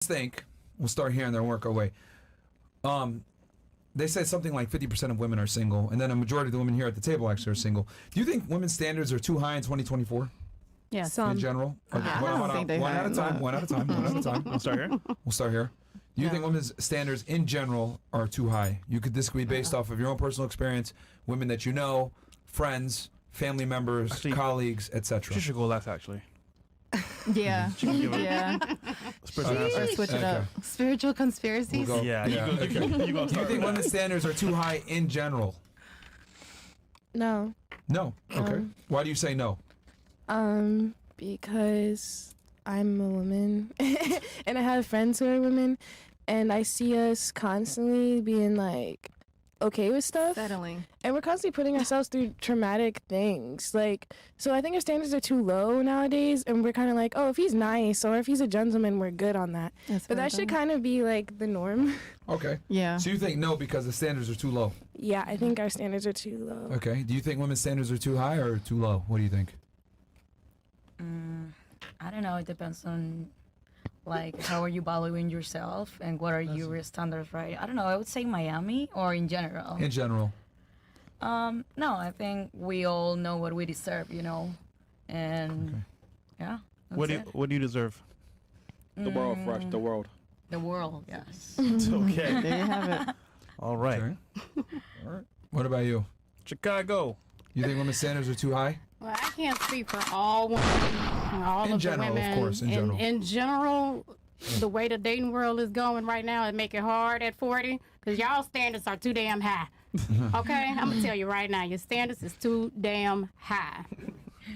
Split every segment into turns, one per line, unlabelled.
think we'll start here and then work our way. They said something like 50% of women are single, and then a majority of the women here at the table actually are single. Do you think women's standards are too high in 2024?
Yes.
In general? Okay.
I don't think they
one
have
at a time. One at a time. One at a time.
We'll start here.
We'll start here. Do you think women's standards in general are too high? This could be based off of your own personal experience, women that you know, friends, family members,
Actually,
colleagues, etc.
She should go last, actually.
Yeah.
She can give it
Yeah.
answer.
Or switch it up. Spiritual conspiracies.
We'll go.
Yeah,
Yeah,
you
okay.
go
Do you
start
think
with
women's standards are too high in general?
No.
No. Okay. Why do you say no?
Because I'm a woman and I have friends who are women, and I see us constantly being like okay with stuff,
Settling.
and we're constantly putting ourselves through traumatic things. Like, so I think our standards are too low nowadays, and we're kind of like, oh, if he's nice or if he's a gentleman, we're good on that. But that should kind of be like the norm.
Okay.
Yeah.
So you think no because the standards are too low?
Yeah, I think our standards are too low.
Okay. Do you think women's standards are too high or too low? What do you think?
I don't know. It depends on, like, how are you valuing yourself and what are your standards, right? I don't know. I would say Miami or in general.
In general.
No, I think we all know what we deserve, you know, and yeah.
What do you deserve?
The world, Fresh. The world.
The world, yes.
It's okay.
There you have it.
All right.
Okay. All right. What about you?
Chicago.
You think women's standards are too high?
Well, I can't speak for all women, all
In
of
general,
the
of
women.
course, in general.
In general, the way the dating world is going right now, it make it hard at 40 because y'all standards are too damn high. Okay, I'm gonna tell you right now, your standards is too damn high.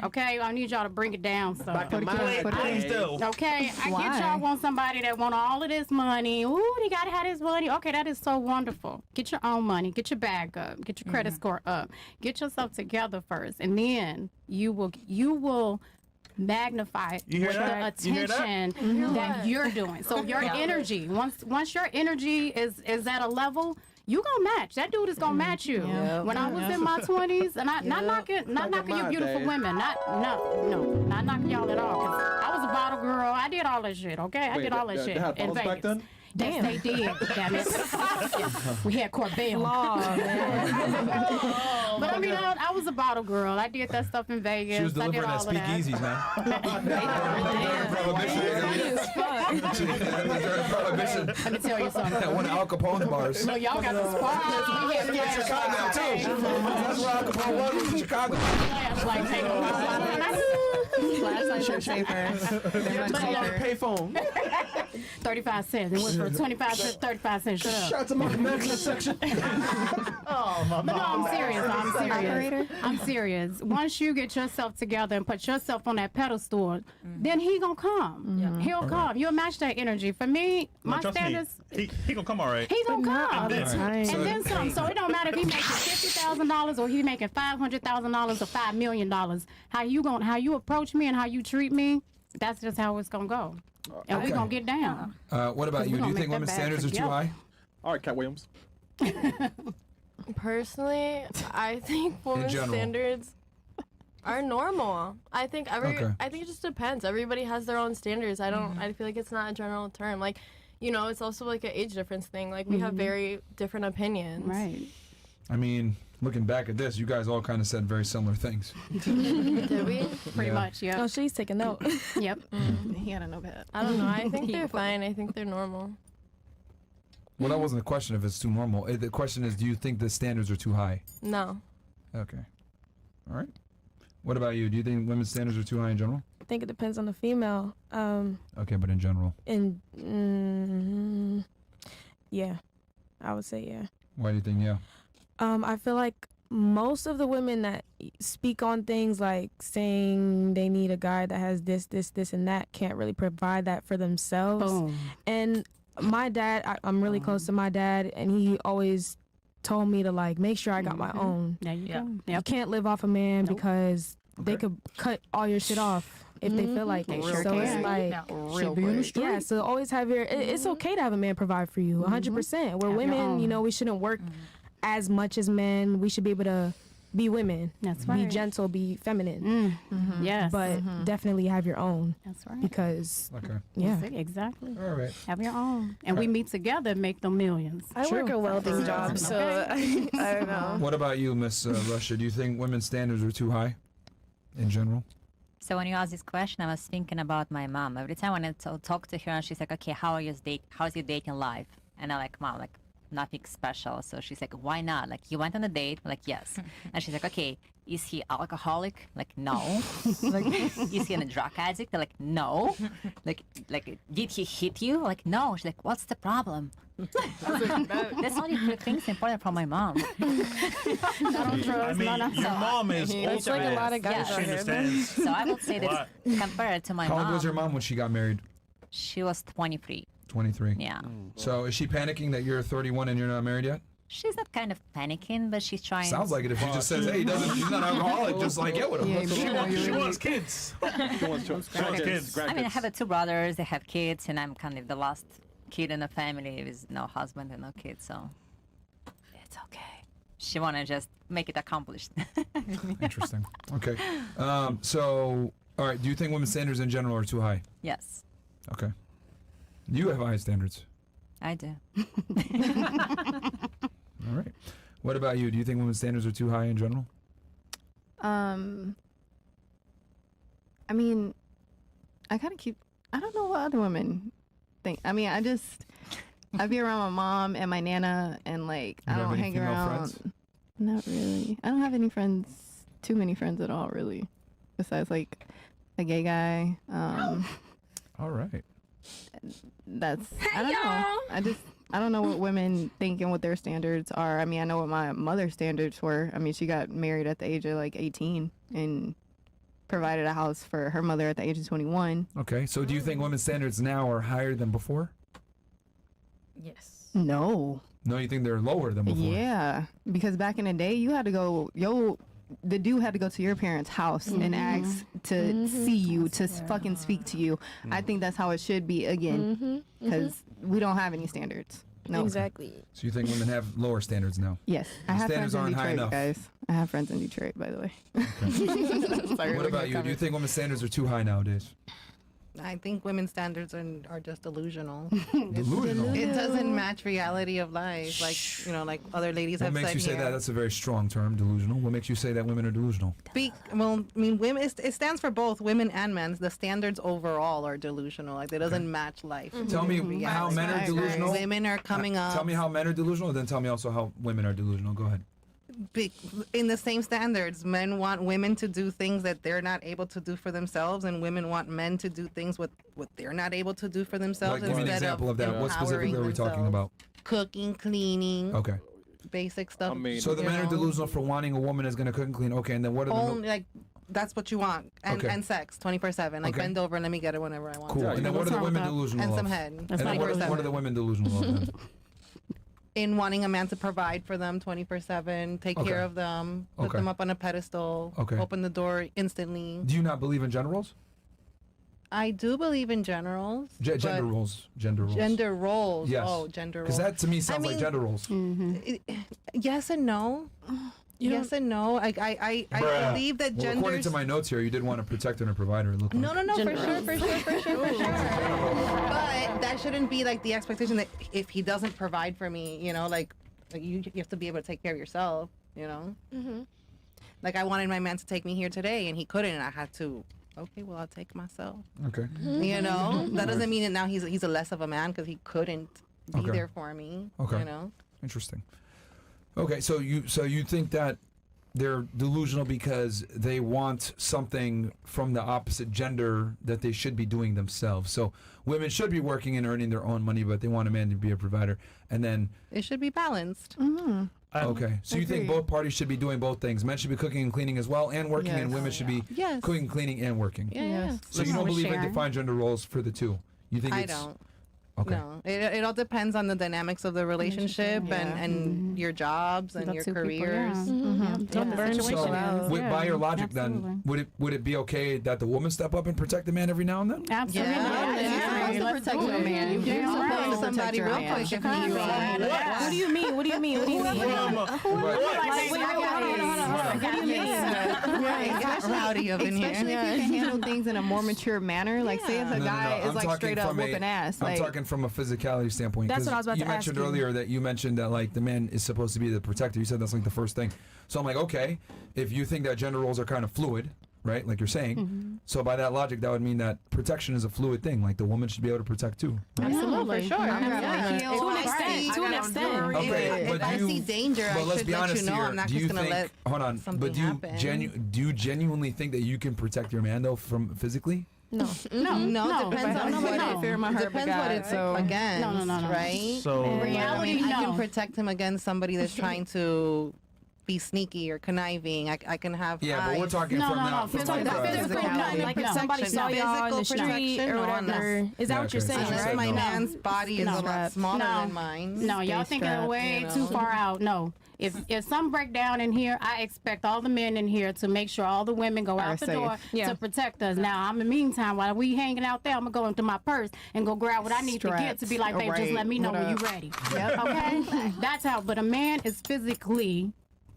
Okay, I need y'all to bring it down. So.
Please do.
Okay, I
Why?
get y'all want somebody that want all of this money. Ooh, they gotta have this money. Okay, that is so wonderful. Get your own money. Get your bag up. Get your credit score up. Get yourself together first, and then you will magnify
You hear
with
that?
the
You hear that?
attention that you're doing. So your energy, once your energy is at a level. You gonna match. That dude is gonna match you.
Yep.
When I was in my 20s, and not knocking you beautiful women, not knocking y'all at all. 'Cause I was a bottle girl. I did all that shit. Okay, I did all that shit
They had
in
bottles back
Vegas.
then?
Yes, they did. Damn it. We had Corbell. But I mean, I was a bottle girl. I did that stuff in Vegas.
She was
I did
delivering
all
at
of that.
speakeasies, man. Prohibition.
Let me tell you something.
That one of Al Capone's bars.
No, y'all got the sparklers. We had
Chicago too. That's where Al Capone was in Chicago.
flashlight takeover.
Flashlights are safer. They're much safer.
Payphone.
35 cents. It went from 25 to 35 cents. Shut up.
Shout to my Mexican section.
But no, I'm serious. I'm serious. Once you get yourself together and put yourself on that pedestal, then he gonna come. He'll come. You'll match that energy. For me, my
Trust
standards,
me. He gonna come all right.
he gonna come.
all the time.
And then some. So it don't matter if he making $50,000 or he making $500,000 or $5 million. How you approach me and how you treat me, that's just how it's gonna go. And
Okay.
we gonna get down.
What about you? Do
We're
you
gonna
think
make
women's
that
standards are
bag
too high?
All right, Cat Williams.
Personally, I think women's
general.
standards are normal. I think
Okay.
I think it just depends. Everybody has their own standards. I feel like it's not a general term. Like, you know, it's also like an age difference thing. Like we have very different opinions.
Right.
I mean, looking back at this, you guys all kind of said very similar things.
Did we?
Pretty
Yeah.
much, yeah.
Oh, she's taking note.
Yep.
He had a notepad.
I don't know. I think they're fine. I think they're normal.
Well, that wasn't a question if it's too normal. The question is, do you think the standards are too high?
No.
Okay. All right. What about you? Do you think women's standards are too high in general?
I think it depends on the female.
Okay, but in general.
Yeah, I would say yeah.
Why do you think, yeah?
I feel like most of the women that speak on things like saying they need a guy that has this, and that can't really provide that for themselves.
Boom.
And my dad, I'm really close to my dad, and he always told me to like make sure I got my own.
There you go.
You can't live off a man
Nope.
because they could cut all your shit off if they feel like
They
it.
sure
So it's
can.
like,
She'll be in the street.
yeah, so always have your, it's okay to have a man provide for you, 100%. We're
Have your
women,
own.
you know, we shouldn't work as much as men. We should be able to be women.
That's
Be
right.
gentle, be feminine.
Yes.
But definitely have your own.
That's right.
Because,
Okay.
yeah.
That's it, exactly.
All right.
Have your own. And we meet together and make them millions.
I work a welding job, so I don't know.
What about you, Miss Russia? Do you think women's standards are too high in general?
So when you asked this question, I was thinking about my mom. Every time when I talk to her, and she's like, "Okay, how's your dating life?" And I'm like, "Mom, like nothing special." So she's like, "Why not? Like you went on a date?" I'm like, "Yes." And she's like, "Okay, is he alcoholic?" Like, "No." Like, is he a drug addict? I'm like, "No." Like, did he hit you? Like, "No." She's like, "What's the problem?" That's only 3 things important from my mom.
I mean, your mom is
That's like a lot of guys
Yeah.
out
She
here.
understands.
So I would say that compared to my
How
mom,
old was your mom when she got married?
she was 23.
23.
Yeah.
So is she panicking that you're 31 and you're not married yet?
She's not kind of panicking, but she's trying.
Sounds like it if she just says, hey, he's not alcoholic, just like get with him.
She wants kids.
She wants
kids.
I mean, I have 2 brothers. They have kids, and I'm kind of the last kid in the family with no husband and no kids. So it's okay. She want to just make it accomplished.
Interesting. Okay. So, all right. Do you think women's standards in general are too high?
Yes,
Okay. You have high standards.
I do.
All right. What about you? Do you think women's standards are too high in general?
I mean, I kind of I don't know what other women think. I mean, I be around my mom and my nana, and like,
You
I
have
don't
any
hang
female
around.
friends?
Not really. I don't have any friends, too many friends at all, really. Besides like a gay guy.
All right.
That's, I don't know. I don't know what women think and what their standards are. I mean, I know what my mother's standards were. I mean, she got married at the age of like 18 and provided a house for her mother at the age of 21.
Okay. So do you think women's standards now are higher than before?
Yes.
No.
No, you think they're lower than before?
Yeah, because back in the day, you had to go, the dude had to go to your parents' house and ask to see you, to fucking speak to you. I think that's how it should be again, because we don't have any standards. No.
Exactly.
So you think women have lower standards now?
Yes, I have
Standards
friends in
aren't high
Detroit,
enough.
guys. I have friends in Detroit, by the way. Sorry,
What about you? Do you think women's standards are too high nowadays?
I think women's standards are just delusional.
Delusional.
It doesn't match reality of life. Like, like other ladies
What
have
makes
said
you say
here.
that? That's a very strong term, delusional. What makes you say that women are delusional?
Well, I mean, women. It stands for both women and men. The standards overall are delusional. Like, it doesn't match life.
Tell me how men are delusional.
Women are coming up.
Tell me how men are delusional, and then tell me also how women are delusional. Go ahead.
In the same standards. Men want women to do things that they're not able to do for themselves, and women want men to do things what they're not able to do for themselves.
Like, give me an
instead
example of that. What specifically are we talking about?
Cooking, cleaning,
Okay.
basic stuff.
So the men are delusional for wanting a woman that's going to cook and clean. Okay, and then what are the...
Only, like, that's what you want. And,
Okay.
and sex 24/7. Like,
Okay.
bend over and let me get it whenever I want.
Cool.
to.
And then what are the women delusional
And
of?
some head.
And then what are the women delusional of then?
In wanting a man to provide for them 24/7, take
Okay.
care of them, put
Okay.
them up on a pedestal,
Okay.
open the door instantly.
Do you not believe in gender roles?
I do believe in generals.
Gender
but-
roles. Gender roles.
Gender roles.
Yes.
Oh, gender roles.
Because that to me sounds like
mean,
gender roles.
Yes and no. Yes and no. I
Bruh.
believe that
Well, according
genders.
to my notes here, you did want a protector and a provider. It looked
No,
like.
no, no, for sure. But that shouldn't be like the expectation that if he doesn't provide for me, like you have to be able to take care of yourself, Like I wanted my man to take me here today and he couldn't, and I had to. Okay, well I'll take myself.
Okay.
That doesn't mean that now he's a less of a man because he couldn't be
Okay.
there for me.
Okay. Interesting. Okay, so you think that they're delusional because they want something from the opposite gender that they should be doing themselves. So women should be working and earning their own money, but they want a man to be a provider. And then
It should be balanced.
okay, so you think both parties should be doing both things? Men should be cooking and cleaning as well and working, and
Yes.
women should be
Yes.
cooking, cleaning, and working.
Yes.
So you don't believe in defined gender roles for the two? You think
I
it's
don't.
okay?
No, it all depends on the dynamics of the relationship and your jobs and
The
your
two people,
careers.
Don't burn
So,
people out.
by your logic,
absolutely.
then would it be okay that the woman step up and protect the man every now and then?
Absolutely.
Yeah.
Let's take a man.
You're
Damn
supposed
right.
to somebody
your
real
man.
quick if
Chicago.
he
What do you mean? What do you mean? What do you mean?
It got rowdy up in here.
Especially if you can handle things in a more mature manner. Like, say if a
No, no,
guy
no.
is like straight up whooping ass.
I'm
Like,
talking from a physicality standpoint.
That's
'cause
what I was about
you
to ask
mentioned
you.
earlier that you mentioned that like the man is supposed to be the protector. You said that's like the first thing. So I'm like, okay, if you think that gender roles are kind of fluid, right? Like you're saying. So by that logic, that would mean that protection is a fluid thing. Like the woman should be able to protect too.
absolutely, for sure.
To an extent.
To an extent.
Okay, but
if I
do you,
see danger,
but
I
let's
should
be
let
honest
you know.
here.
I'm not
Do
just
you
gonna
think?
let
Hold on,
something
but do you
happen.
do you genuinely think that you can protect your man though from physically?
No.
No, depends on
nobody
what
I fear my heart
depends
but
what
God,
it's
so-
against,
No.
right?
So
I
Reality,
mean, I
no.
can protect him against somebody that's trying to be sneaky or conniving. I can have
Yeah, but we're
eyes.
talking
No,
from
no,
that.
no,
from
physical-
like,
physical,
physicality.
no,
Like if
no.
somebody saw y'all in the
Physical
street
protection,
or
no,
whatever. Is that
Yeah,
what you're
okay, so
saying,
she
Unless
said
my
no.
man's body is a lot
strapped.
smaller
No.
than mine.
No, y'all
Stay
thinking
strapped,
way
you know.
too far out. No. If some break down in here, I expect all the men in here to make sure all the women go out the
safe.
door
Yeah.
to protect us. Now, in the meantime, while we hanging out there, I'm gonna go into my purse and go grab what I need to get to be like, babe, just
Right.
let me know
What
when
up?
you're ready. Okay? That's how. But a man is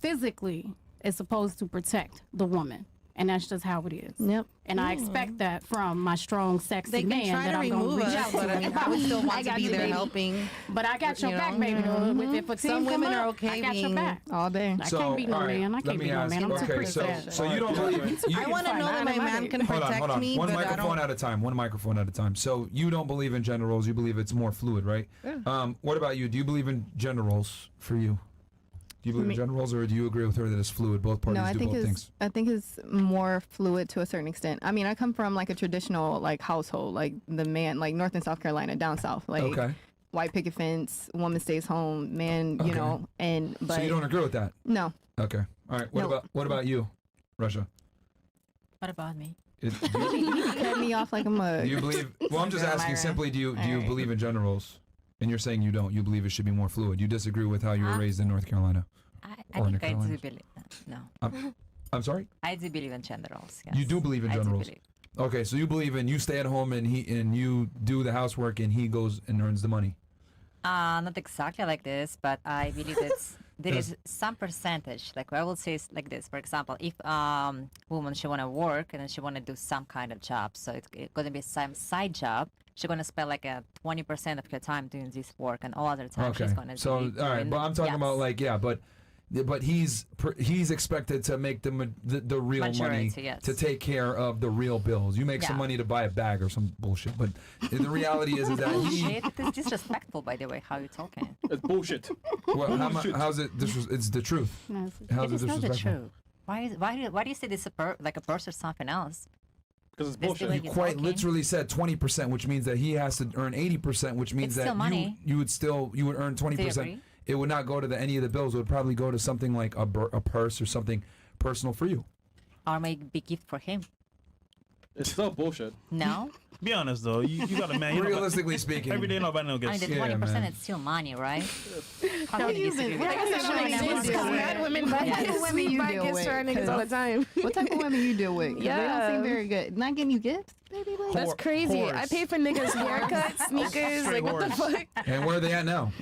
physically is supposed to protect the woman. And that's just how it is.
Yep.
And I expect that from my strong, sexy
They can
man
try
that
to
I'm gonna
remove
reach
us,
out
but
to.
I would still
I
want to
got
be
you,
there
baby.
helping.
But I got your
You
back,
know?
baby. If a team
Some
come
women
up,
are okay
I got your
being-
back.
All day.
I can't be no
all right,
man. I
let
can't
me
be no
ask-
man. I'm too
okay,
pretty
so
fat.
so you don't believe you,
I want to know that my man can
Hold
protect
on.
me,
One
but I
microphone
don't.
at a time. One microphone at a time. So you don't believe in gender roles. You believe it's more fluid, right? What about you? Do you believe in gender roles for you? Do you believe in gender roles, or do you agree with her that it's fluid? Both parties
No, I
do
think
both
it's
things.
I think it's more fluid to a certain extent. I mean, I come from like a traditional like household, like the man, like North and South Carolina, down south, like
Okay.
white picket fence, woman stays home, man, you
Okay.
know, and but
So you don't agree with that?
no,
Okay. All right.
No.
What about you, Russia?
What about me?
Do
you cut me off like a mug.
you believe? Well, I'm just
Girl,
asking
Myron.
simply. Do you
Alright.
believe in gender roles? And you're saying you don't. You believe it should be more fluid. You disagree with how you were raised in North Carolina.
I
Or
think I do
Carolinas.
believe. No,
I'm sorry.
I do believe in gender roles. Yes.
You do believe in
I do
gender roles.
believe.
Okay, so you believe in you stay at home and you do the housework and he goes and earns the money.
Not exactly like this, but I believe there is some percentage. Like I will say it's like this. For example, if woman she wanna work and then she wanna do some kind of job, so it's gonna be some side job. She's gonna spend like a 20% of her time doing this work, and all other time
Okay.
she's gonna.
So
be
all right,
doing-
but I'm talking
yes.
about like but he's expected to make the real money
Majority, yes.
to take care of the real bills. You make some
Yeah.
money to buy a bag or some bullshit, but the reality is that he.
Bullshit. It's disrespectful, by the way, how you talking.
It's bullshit.
Well, how's it? It's the truth.
No,
How's
It is
it
not the
disrespectful?
truth. Why do you say this like a person or something else?
Because it's
This
bullshit.
way
You
you're
quite
talking.
literally said 20%, which means that he has to earn 80%, which means
It's
that
still money.
you would earn 20%.
agree?
It would not go to any of the bills. It would probably go to something like a purse or something personal for you.
Or maybe gift for him.
It's still bullshit.
No,
be honest though, you got a man.
Realistically speaking,
Every day nobody
I mean
gets.
the
Yeah,
20%
man.
is still money, right? How can you disagree with
What
that?
type of women you deal
Mad
with?
women buy
What type of women you deal
gifts for our
with?
niggas all the time.
What type of women you deal with? 'Cause they don't
Yeah.
seem very good. Not getting you gifts, baby. Like,
That's crazy.
Whores.
I pay for niggas haircuts, sneakers.
Straight
Like what the
whores.
fuck?
And where are they at now?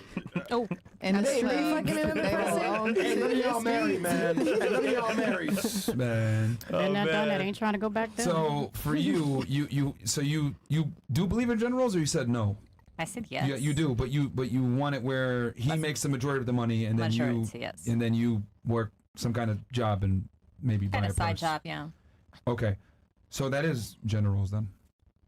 Oh,
and
they really fucking in the
they
person?
belong
Hey, none of y'all married, man. Hey, none of y'all married.
Man.
Been there, done that.
man.
Ain't trying to go back there.
So for you do believe in gender roles, or you said no?
I said yes.
Yeah, you do, but you want it where he makes the majority of the money, and then
Majority, yes.
and then you work some kind of job and maybe buy
Kind
a
of side
purse.
job, yeah.
Okay, so that is gender roles then.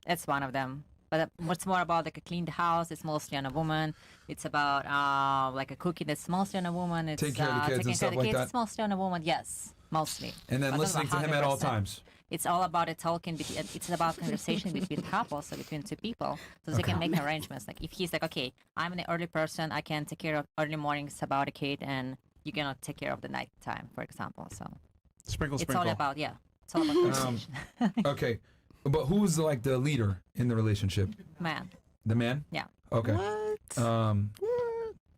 That's one of them. But what's more about like a clean the house? It's mostly on a woman. It's about like a cooking. That's mostly on a woman. It's
Take care of the kids
taking
and
care
stuff
of the
like
kids.
that?
It's mostly on a woman. Yes, mostly.
And then
But not
listening to him at all
100%.
times.
It's all about a talking. It's about conversation between couples, so between two people, so they can make arrangements. Like if he's like, okay, I'm an early person, I can take care of early mornings about a kid, and you cannot take care of the night time, for example. So
Sprinkle,
it's
sprinkle.
all about it's all about conversation.
Okay, but who's like the leader in the relationship?
Man,
The man?
yeah.
Okay.
What?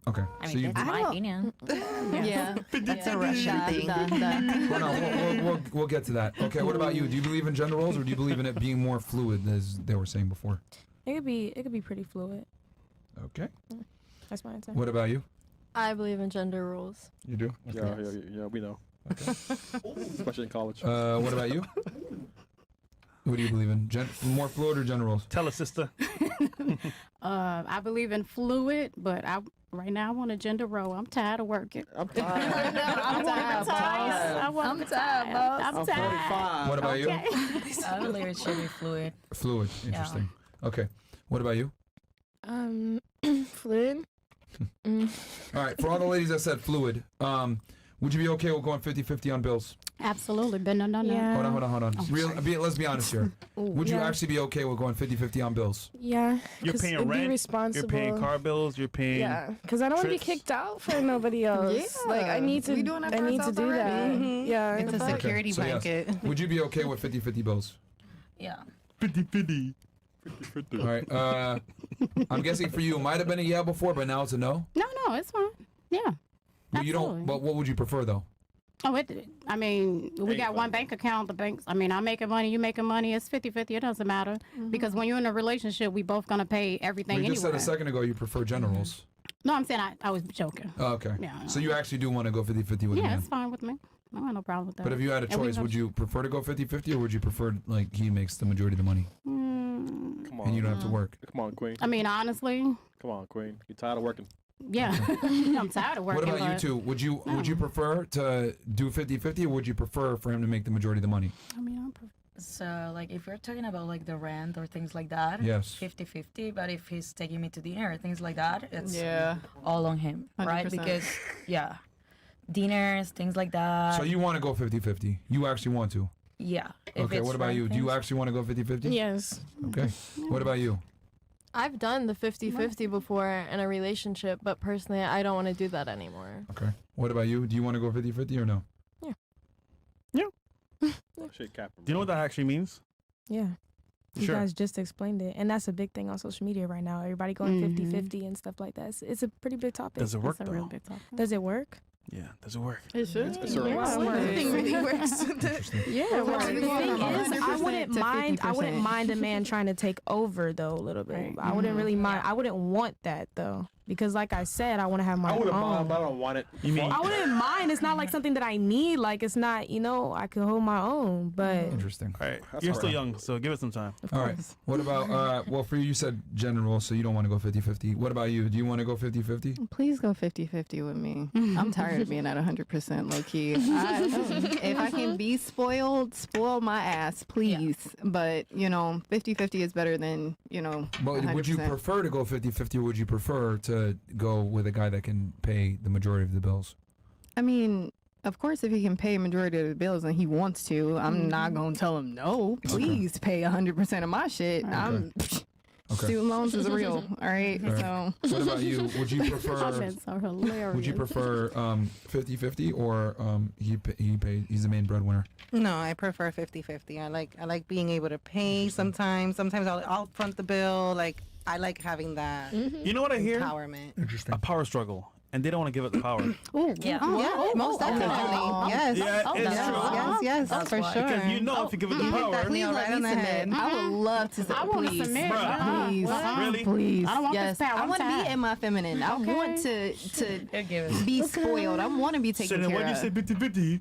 Okay.
I
so
mean,
you,
that's my opinion.
yeah,
That's a Russian thing.
well, no, we'll get to that. Okay. What about you? Do you believe in gender roles, or do you believe in it being more fluid, as they were saying before?
it could be pretty fluid.
Okay.
That's my answer.
What about you?
I believe in gender rules.
You do?
Yeah, we know.
Okay.
Especially in college.
What about you? What do you believe in? More fluid or gender roles?
Tell us, sister.
I believe in fluid, but right now I want a gender role. I'm tired of working.
I'm tired.
I'm tired. I'm tired.
What about you?
I believe it should be fluid.
Fluid. Interesting. Okay. What about you?
Fluid.
All right. For all the ladies that said fluid, would you be okay with going 50-50 on bills?
Absolutely. But no.
Yeah.
Hold on.
Oh,
Let's be honest here. Would you actually be okay with going 50-50 on bills?
Yeah.
You're paying
it'd
rent.
Be responsible.
You're paying car bills. You're paying.
Yeah, because I don't want to be
trips.
kicked out for nobody else.
Yeah.
Like I need to.
We doing that
I
for
need to
ourselves
do
already.
that.
Mhm.
Yeah.
It's a security
So, yes.
blanket.
Would you be okay with 50-50 bills?
Yeah.
50-50.
All right. I'm guessing for you, it might have been a yeah before, but now it's a no.
No, it's fine. Yeah.
But you don't. But what would you prefer though?
Oh, I mean, we got one bank account. The banks. I mean, I'm making money. You making money. It's 50-50. It doesn't matter because when you're in a relationship, we both gonna pay everything
You
anyway.
just said a second ago you prefer gender roles.
No, I'm saying I was joking.
Oh, okay.
Yeah.
So you actually do want to go 50-50 with a
Yeah,
man.
it's fine with me. I have no problem with that.
But if you had a
And we
choice,
don't-
would you prefer to go 50-50 or would you prefer like he makes the majority of the money
Come on.
and you don't have to work?
Come on, Queen.
I mean, honestly,
Come on, Queen. You tired of working?
yeah. I'm tired of working.
What about you
but-
two? Would you prefer to do 50-50 or would you prefer for him to make the majority of the money?
I mean, I prefer.
So, like, if you're talking about, like, the rent or things like that,
Yes.
50-50. But if he's taking me to dinner or things like that, it's
Yeah.
all on him, right?
100%.
Because, yeah, dinners, things like that.
So you want to go 50-50? You actually want to?
Yeah. If
Okay,
it's
what about
rent
you? Do you
things-
actually want to go 50-50?
Yes.
Okay. What about you?
I've done the 50-50 before in a relationship, but personally, I don't want to do that anymore.
Okay. What about you? Do you want to go 50-50 or no?
Shit, Captain.
Do you know what that actually means?
Yeah. You
Sure.
guys just explained it. And that's a big thing on social media right now. Everybody going
Mhm.
50-50 and stuff like that. It's a pretty big topic.
Does it work
That's a real
though?
big topic.
Does it work?
Yeah. Does it work?
It should.
It's a
Yeah,
race.
everything really works.
Interesting.
Yeah,
Well,
well,
the
the
thing
thing
is,
is, I wouldn't
100% to
mind. I wouldn't
50%.
mind a man trying to take over though a little bit.
Right.
I wouldn't really mind. I wouldn't want that though because, like I said, I want to have my
I wouldn't mind,
own.
but I don't want it.
You mean?
I wouldn't mind. It's not like something that I need. Like it's not. I can hold my own. But
Interesting.
All right.
That's
You're
all
still
right.
young, so give it some time.
of
All right.
course.
What about, well, for you said gender role, so you don't want to go 50-50. What about you? Do you want to go 50-50?
Please go 50-50 with me. I'm tired of being at 100% low key. If I can be spoiled, spoil my ass, please. But 50-50 is better than
But would you
100%.
prefer to go 50-50 or would you prefer to go with a guy that can pay the majority of the bills?
I mean, of course, if he can pay a majority of the bills and he wants to, I'm not gonna tell him no. Please pay 100% of my shit.
Okay.
Student loans is real. All right.
All right.
So
What about you? Would you prefer
Comments are hilarious.
would you prefer 50-50 or he's the main breadwinner?
No, I prefer 50-50. I like being able to pay sometimes. Sometimes I'll front the bill. Like I like having that
You know what I hear?
empowerment.
Interesting.
A power struggle, and they don't want to give up the power.
Ooh,
Yeah.
Yeah, most definitely. Yes.
Yeah, it's
yes,
true.
yes,
That's
for
why.
sure.
Because you know if you give it the power,
please
Right
let
on
me
the
submit.
head.
I would love to submit.
I want to
Please.
submit.
Bruh.
Please.
Really?
Please.
I don't want
yes.
this power.
I
I'm
want to
tired.
be in my feminine. I want to
He'll give it.
be spoiled. I want to be
so
taken
then
care
when you
of.
say 50-50,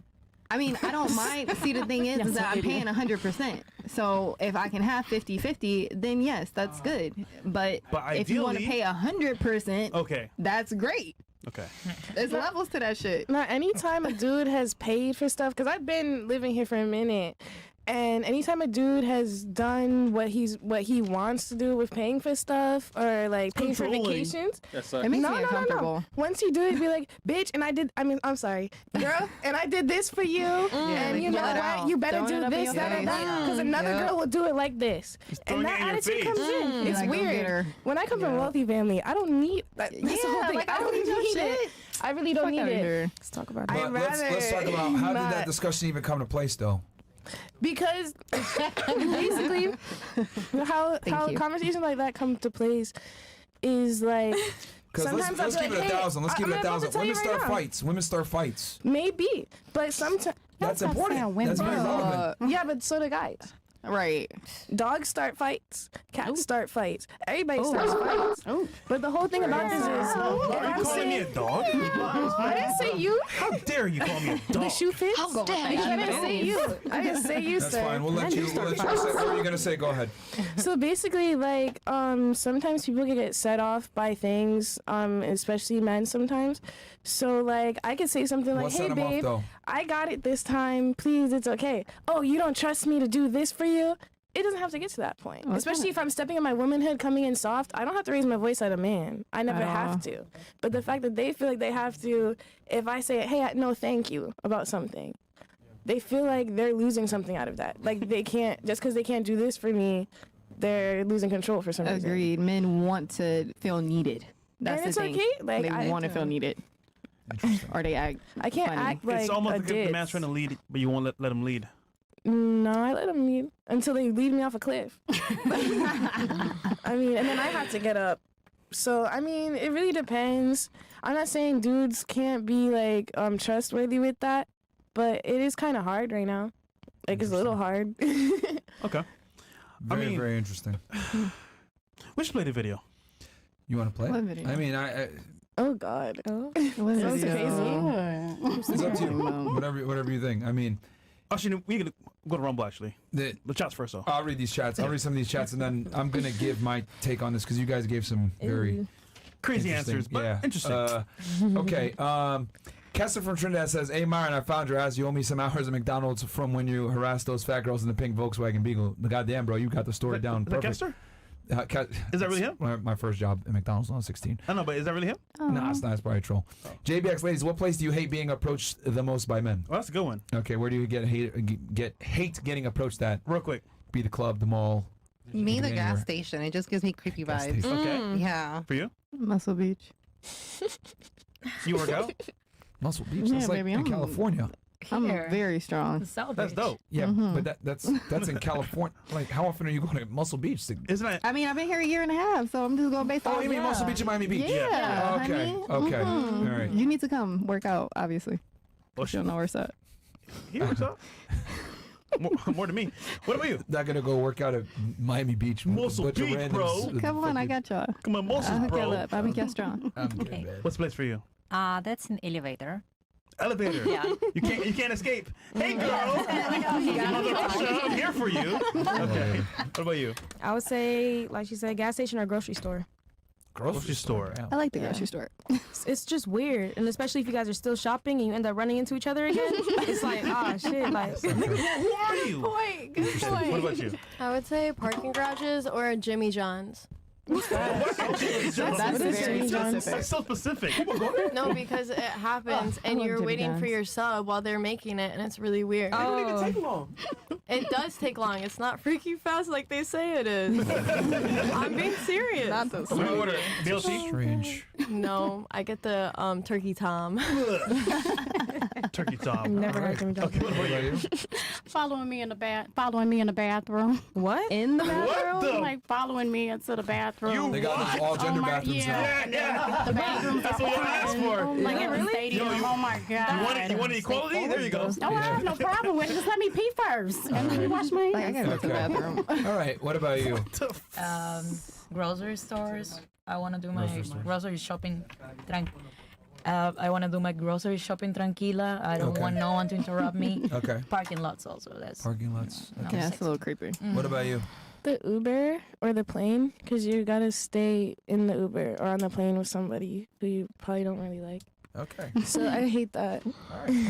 I mean, I don't mind. See, the thing is that I'm paying 100%. So if I can have 50-50, then yes, that's good. But if you want to
ideally-
pay 100%,
okay,
that's great.
okay.
There's levels to that shit.
Now, anytime a dude has paid for stuff, because I've been living here for a minute, and anytime a dude has done what he wants to do with paying for stuff or like paying for
Controlling.
vacations,
Yes, sir.
It makes
no,
me
no, no,
uncomfortable.
no. Once you do it, be like, bitch, and I'm sorry, girl, and I did this for you, and
like,
you know
pull it
what,
out.
you better
Throwing it
do
up in
this,
your
that, and
face.
that, because another
Yeah.
girl will do it like this,
throwing
and
it
that
in your
attitude
face.
comes in. It's
Like, go get
weird.
her.
When I come from a wealthy family, I don't need that. That's the whole
Yeah,
thing.
like,
I don't need it. I really don't
Fuck
need
outta
it.
here.
Let's talk about
But
it.
let's talk about how did that discussion even come to place though?
Because basically, how
you.
conversations like that come to place is like
Because
sometimes
let's
I'll
keep
be
it
like,
1,000. Let's
hey,
keep it
I'm about to
1,000.
tell you
Women
right
start
now.
fights. Women start fights.
maybe, but sometimes
That's
not saying
important.
women.
That's very relevant.
yeah, but so do guys.
Right.
Dogs start fights. Cats start fights. Everybody starts fights. But the whole thing about this is,
Are you calling me a dog?
I didn't say you.
How dare you call me a dog?
The shoe fits.
How dare
I didn't say you. I didn't say you,
That's
sir.
fine. We'll let you say what are you gonna say. Go ahead.
So basically, like, sometimes people can get set off by things, especially men sometimes. So, like, I could say something like,
What
hey,
set 'em off,
babe,
though?
I got it this time. Please, it's okay. Oh, you don't trust me to do this for you? It doesn't have to get to that point. Especially if I'm stepping in my womanhood, coming in soft. I don't have to raise my voice at a man. I never have to. But the fact that they feel like they have to, if I say, hey, no, thank you about something, they feel like they're losing something out of that. Like, they can't, just because they can't do this for me, they're losing control for some reason.
Agreed. Men want to feel needed. That's
And
the
it's
thing.
okay. Like,
they want to feel needed. Or they act.
I can't
funny.
act like
It's almost
a
like if the man's
ditz.
trying to lead, but you won't let him lead.
No, I let them lead until they lead me off a cliff. I mean, and then I had to get up. So, I mean, it really depends. I'm not saying dudes can't be, like, trustworthy with that, but it is kind of hard right now. Like, it's a little hard.
Okay.
Very, very interesting.
We should play the video.
You want to play?
What video?
I mean, I
Oh, God. Oh,
What
sounds
video?
crazy.
it's up to you. Whatever you think. I mean,
Actually, we can go to Rumble, actually. The chats first, though.
I'll read these chats. I'll read some of these chats, and then I'm gonna give my take on this because you guys gave some very
Crazy
interesting-
answers, but interesting.
Okay. Kessler from Trinidad says, "Hey, Myron, I found your ass. You owe me some hours at McDonald's from when you harassed those fat girls in the pink Volkswagen Beetle. The goddamn, bro, you got the story down
Is that
perfect."
Kessler? Is that really him?
My first job at McDonald's when I was 16.
I know, but is that really him?
Nah, it's not. It's probably a troll. JBX ladies, what place do you hate being approached the most by men?
Well, that's a good one.
Okay, where do you get hate getting approached at?
Real quick.
Be the club, the mall.
Me, the
Anywhere.
gas station. It just gives me creepy
Gas
vibes.
station.
Okay.
Yeah.
For you?
Muscle Beach.
You work out?
Muscle Beach.
Yeah,
That's like
baby,
in
I'm-
California.
I'm
Here.
very strong.
The South
That's
Beach.
dope.
Yeah, but that's in California. Like, how often are you going to Muscle Beach?
Isn't that?
I mean, I've been here a year and a half, so I'm just going based
Oh,
on.
you mean Muscle Beach and Miami Beach?
Yeah.
Okay.
honey.
Okay.
Mhm.
All right.
You need to come work out, obviously.
Oh,
You don't know where it's at.
He works out. More than me. What about you?
Not gonna go work out at Miami Beach. with a
Muscle
bunch of
Beach,
randoms
bro.
with
Come on, I
fucking-
got y'all.
Come on,
I'll
muscles,
hook y'all
bro.
up. I'll make y'all strong.
I'm good,
Okay.
man.
What's the place for you?
That's an elevator.
Elevator.
Yeah.
You can't escape. Hey, girl. I'm here for you. Okay. What about you?
I would say, like she said, gas station or grocery store.
Grocery store.
Yeah.
I like the grocery store.
It's just weird, and especially if you guys are still shopping and you end up running into each other again, it's like, ah, shit, like.
Who are you?
Point. Good
Interesting.
point.
What about you?
I would say parking garages or Jimmy John's.
That's very specific.
That's so specific.
No, because it happens and
love
you're
Jimmy
waiting for
John's.
your sub while they're making it, and it's really weird.
It don't even take long.
It does take long. It's not freaky fast like they say it is. I'm being serious.
Not so
What do you order? BLT?
Strange.
No, I get the turkey tom.
Turkey Tom.
Never had Jimmy John's.
Okay, what about you?
Following me in the bathroom.
What?
In the
What
bathroom?
the?
Like following me into the bathroom.
They got those all gender
Oh my-
bathrooms now.
yeah.
Yeah.
The bathrooms
That's
are
what y'all asked
open.
for.
Like in the
Really?
stadium.
Yo,
Oh my god.
You want equality? There you go.
No, I have no problem with it. Just let me pee first. And let me wash my
Like, I
hands.
gotta go to the bathroom.
All right. What about you?
Grocery stores. I want to do my grocery shopping. I want to do my grocery shopping tranquila. I don't
Okay.
want no one to interrupt me.
Okay.
Parking lots also. That's
Parking lots.
no,
Yeah, it's a little creepy.
What about you?
The Uber or the plane, because you gotta stay in the Uber or on the plane with somebody who you probably don't really like.
Okay.
So I hate that.
All right.